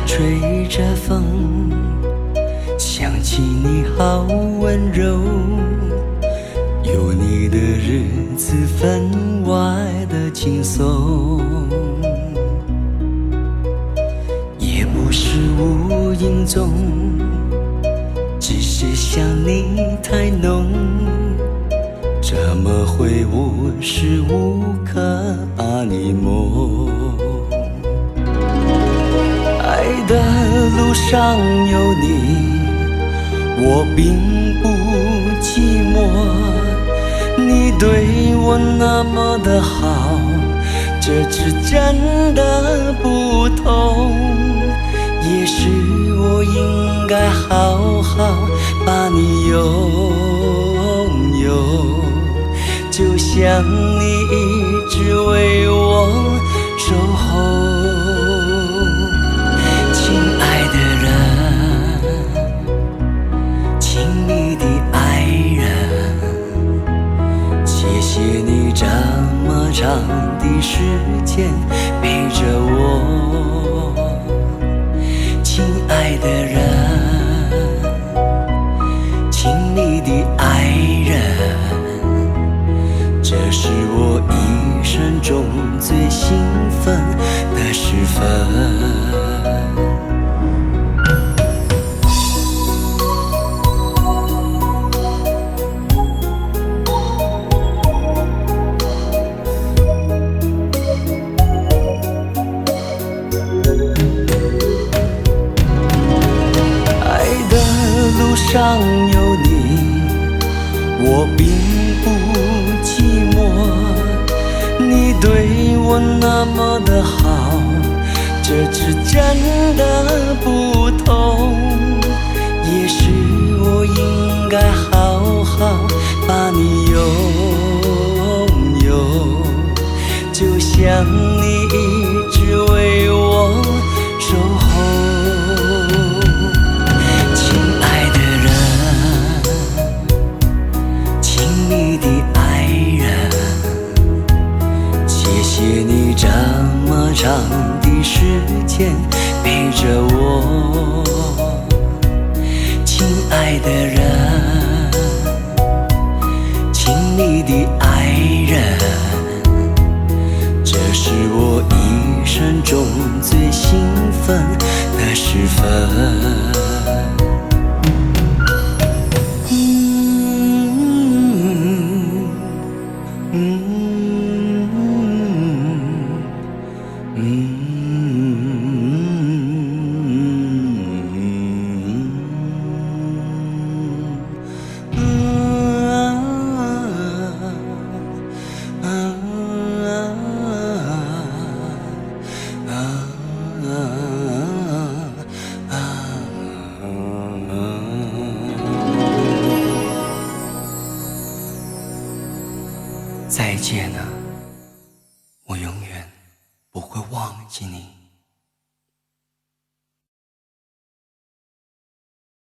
吹着风，想起你好温柔，有你的日子分外的轻松，也不是无影踪，只是想你太浓，怎么会无时无刻把你梦？爱的路上有你，我并不寂寞。你对我那么的好，这次真的不同。也许我应该好好把你拥有，就像你一直为我守候。谢谢你这么长的时间陪着我，亲爱的人，亲密的爱人，这是我一生中最兴奋的时分。路上有你，我并不寂寞。你对我那么的好，这次真的不同。也许我应该好好把你拥有，就像你一直为我守候。谢谢你这么长的时间陪着我，亲爱的人，亲密的爱人，这是我一生中最兴奋的时分。再见了，我永远不会忘记你。